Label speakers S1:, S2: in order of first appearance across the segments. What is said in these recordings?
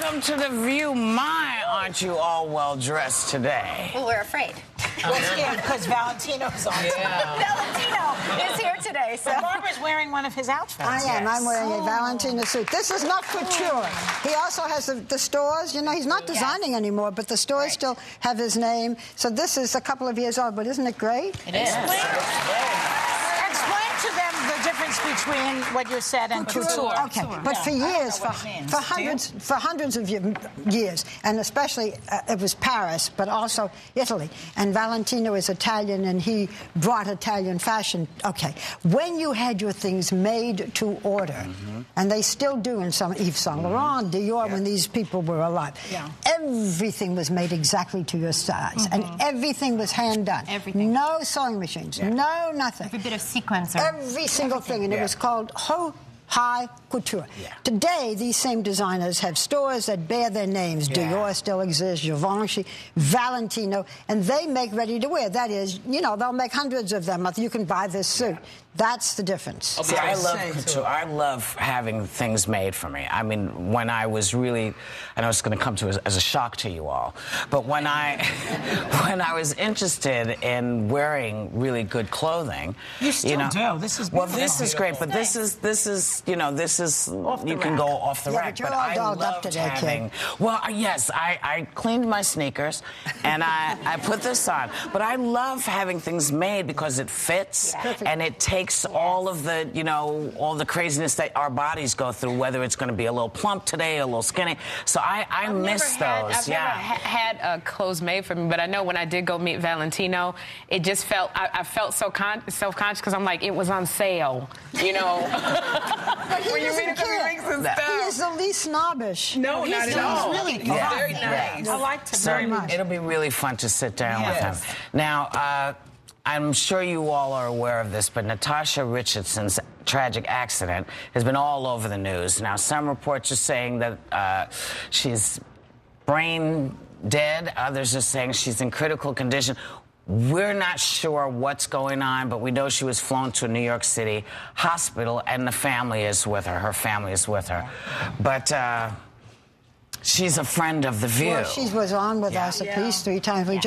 S1: Welcome to The View. My, aren't you all well dressed today?
S2: Well, we're afraid.
S3: We're scared because Valentino's on.
S2: Valentino is here today. So
S3: Barbara's wearing one of his outfits.
S4: I am. I'm wearing a Valentino suit. This is not couture. He also has the stores. You know, he's not designing anymore, but the stores still have his name. So this is a couple of years old, but isn't it great?
S3: It is. Explain to them the difference between what you said and couture.
S4: Okay, but for years, for hundreds of years, and especially it was Paris, but also Italy. And Valentino is Italian, and he brought Italian fashion. Okay, when you had your things made to order, and they still do in some Yves Saint Laurent, Dior, when these people were alive, everything was made exactly to your size, and everything was hand done.
S2: Everything.
S4: No sewing machines, no nothing.
S2: every bit of sequence.
S4: Every single thing, and it was called high couture. Today, these same designers have stores that bear their names. Dior still exists, Givenchy, Valentino, and they make ready-to-wear. That is, you know, they'll make hundreds of them. You can buy this suit. That's the difference.
S1: See, I love couture. I love having things made for me. I mean, when I was really, I know it's going to come to as a shock to you all, but when I was interested in wearing really good clothing,
S3: you still do. This is beautiful.
S1: Well, this is great, but this is you know, this is you can go off the rack.
S4: But you're
S1: but
S4: all
S1: I
S4: dolled up
S1: loved
S4: today,
S1: having.
S4: kid.
S1: Well, yes, I cleaned my sneakers and I put this on, but I love having things made because it fits and it takes all of the, you know, all the craziness that our bodies go through, whether it's going to be a little plump today, a little skinny. So I miss those.
S5: I've never had clothes made for me, but I know when I did go meet Valentino, it just felt, I felt so self-conscious because I'm like, it was on sale, you know.
S4: When you meet a couple weeks and stuff. He is the least snobbish.
S5: No, not at all.
S3: He's really
S5: very nice.
S3: I liked him
S1: So
S3: very much.
S1: It'll be really fun to sit down with him. Now, I'm sure you all are aware of this, but Natasha Richardson's tragic accident has been all over the news. Now, some reports are saying that she's brain dead. Others are saying she's in critical condition. We're not sure what's going on, but we know she was flown to a New York City hospital, and the family is with her. Her family is with her. But she's a friend of The View.
S4: Well, she was on with us at least 3 times. We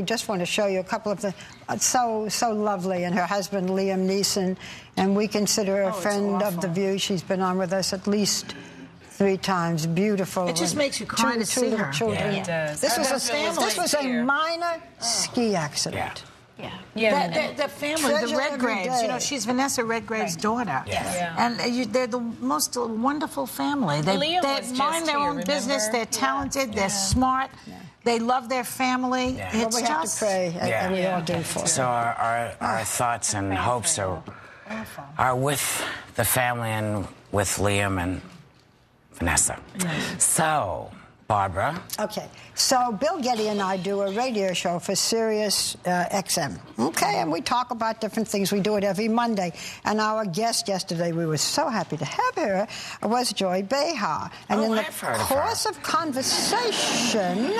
S4: just want to show you a couple of the so lovely, and her husband Liam Neeson, and we consider her a friend of The View. She's been on with us at least 3 times. Beautiful.
S3: It just makes you cry to see her.
S4: Children.
S5: It does.
S4: This was a minor ski accident.
S3: The family, the Redgraves, you know, she's Vanessa Redgrave's daughter. And they're the most wonderful family. They mind their own business. They're talented. They're smart. They love their family. It's
S4: we have to pray, and we all do for
S1: So our thoughts and hopes are with the family and with Liam and Vanessa. So, Barbara.
S4: Okay, so Bill Getty and I do a radio show for Sirius XM. Okay, and we talk about different things. We do it every Monday. And our guest yesterday, we were so happy to have her, was Joy Behar. And in the course of conversation,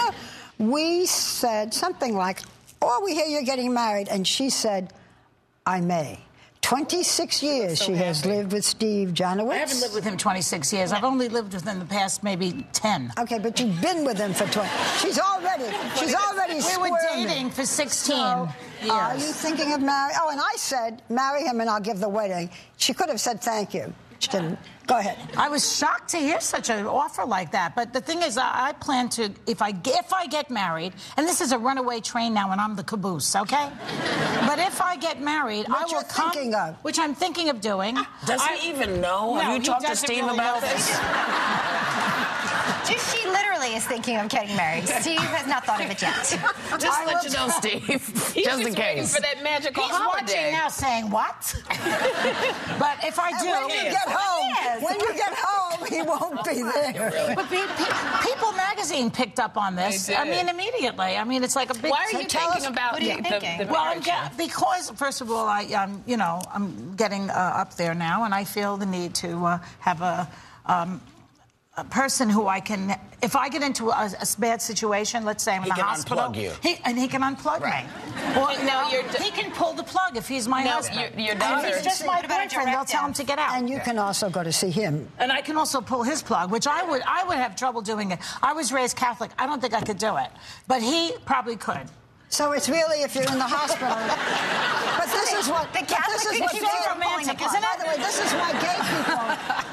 S4: we said something like, "Oh, we hear you're getting married." And she said, "I may." 26 years she has lived with Steve Janowitz.
S3: I haven't lived with him 26 years. I've only lived with him the past maybe 10.
S4: Okay, but you've been with him for 20. She's already
S3: We were dating for 16 years.
S4: Are you thinking of marrying? Oh, and I said, marry him and I'll give the wedding. She could have said thank you. She didn't. Go ahead.
S3: I was shocked to hear such an offer like that. But the thing is, I plan to, if I get married, and this is a runaway train now and I'm the caboose, okay? But if I get married, I will come. Which I'm thinking of doing.
S1: Does he even know? Have you talked to Steve about this?
S2: She literally is thinking of getting married. Steve has not thought of it yet.
S1: Just let you know, Steve. Just in case.
S5: For that magical holiday.
S3: Watching now saying, what? But if I do...
S4: When you get home, he won't be there.
S3: But People Magazine picked up on this. I mean, immediately. I mean, it's like a big...
S5: Why are you thinking about the
S3: Well, because, first of all, you know, I'm getting up there now, and I feel the need to have person who I can, if I get into a bad situation, let's say I'm in the hospital,
S1: unplug you.
S3: He can unplug me. Or, he can pull the plug if he's my husband.
S5: Your daughter.
S3: If he's just my boyfriend, they'll tell him to get out.
S4: And you can also go to see him.
S3: And I can also pull his plug, which I would have trouble doing it. I was raised Catholic. I don't think I could do it. But he probably could.
S4: So it's really if you're in the hospital. But this is what
S3: romantic, isn't it?
S4: By the way,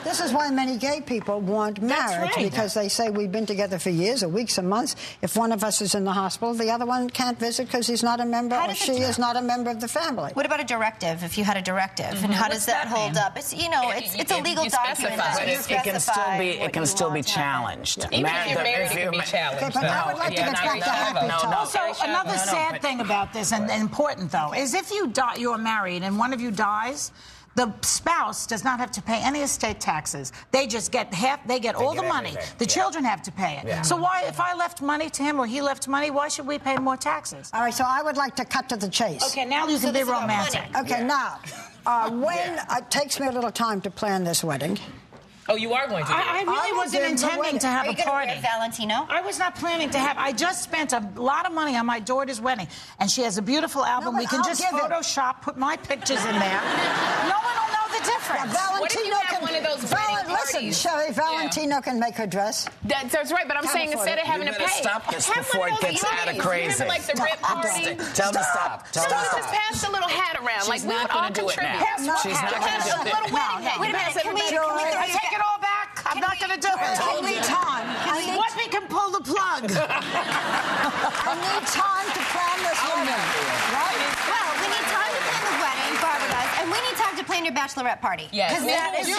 S4: this is why many gay people want marriage, because they say we've been together for years or weeks or months. If one of us is in the hospital, the other one can't visit because he's not a member or she is not a member of the family.
S2: What about a directive? If you had a directive, and how does that hold up? It's it's a legal document.
S1: It can still be challenged.
S5: Even if you're married, it can be challenged.
S4: Okay, but I would like to get back to happy talk.
S3: Also, another sad thing about this, and important though, is if you're married and one of you dies, the spouse does not have to pay any estate taxes. They just get all the money. The children have to pay it.
S1: Yeah.
S3: So why, if I left money to him or he left money, why should we pay more taxes?
S4: All right, so I would like to cut to the chase.
S3: Okay, now you can be romantic.
S4: Okay, now, it takes me a little time to plan this wedding.
S5: Oh, you are going to do it.
S3: I really wasn't intending to have a party.
S2: Valentino?
S3: I was not planning to have. I just spent a lot of money on my daughter's wedding, and she has a beautiful album. We can just Photoshop, put my pictures in there. No one will know the difference.
S5: What if you have one of those wedding
S4: Listen,
S5: parties?
S4: Sherry, Valentino can make her dress.
S5: That's right, but I'm saying instead of having to pay,
S1: stop this
S5: have
S1: before
S5: one of
S1: it
S5: those
S1: gets out of
S5: parties.
S1: crazy.
S5: Remember, like the rip party?
S1: Tell them to stop. Tell them to
S5: Just
S1: stop.
S5: pass the little hat around.
S1: She's
S5: Like we
S1: not
S5: would all
S1: gonna do it
S5: contribute.
S1: now. She's not going to do
S5: A little wedding hat.
S2: Wait a minute, can we
S3: I take it all back. I'm not going to do it.
S4: I need time.
S3: What we can pull the plug?
S4: I need time to plan this wedding. Right?
S2: Well, we need time to plan the wedding, Barbara does, and we need time to plan your bachelorette party.
S5: Yes.
S2: Because that is
S3: You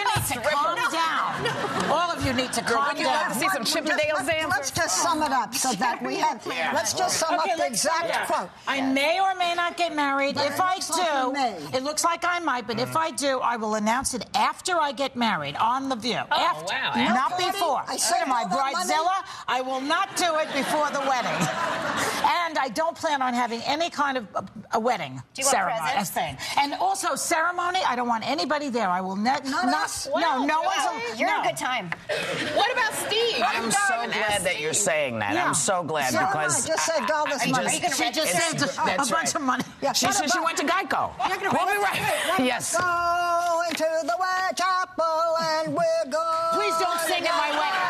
S3: need to calm down. All of you need to calm
S5: Would you like to
S3: down.
S5: see some Chippendales dance?
S4: Let's just sum it up so that we have. Let's just sum up the exact quote.
S3: I may or may not get married.
S4: But
S3: If
S4: it
S3: I
S4: looks like you may.
S3: do, it looks like I might, but if I do, I will announce it after I get married on The View.
S5: Oh,
S3: After.
S5: wow.
S3: Not
S4: After.
S3: before.
S4: I said
S3: my
S4: all that money.
S3: bridezilla, I will not do it before the wedding. And I don't plan on having any kind of a wedding
S2: Do you want
S3: ceremony.
S2: presents?
S3: Thing. And also ceremony, I don't want anybody there. I will not.
S4: us?
S3: No, no one's.
S2: You're a good time.
S5: What about Steve?
S1: I'm so glad that you're saying that. I'm so glad
S4: So am I.
S1: because
S4: Just saved all this money.
S3: She just saved a bunch of money.
S4: Yeah,
S1: she said she went to Geico. We'll be right. Yes.
S4: Go into the chapel and we're going.
S3: Please don't sing at my wedding.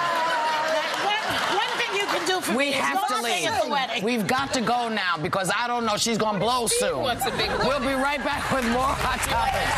S3: One thing you can do for
S1: We
S3: me is
S1: have to
S3: don't sing at the
S1: leave.
S3: wedding.
S1: We've got to go now because I don't know. She's gonna blow soon.
S5: wants a big
S1: We'll be right back with more Hot Topics.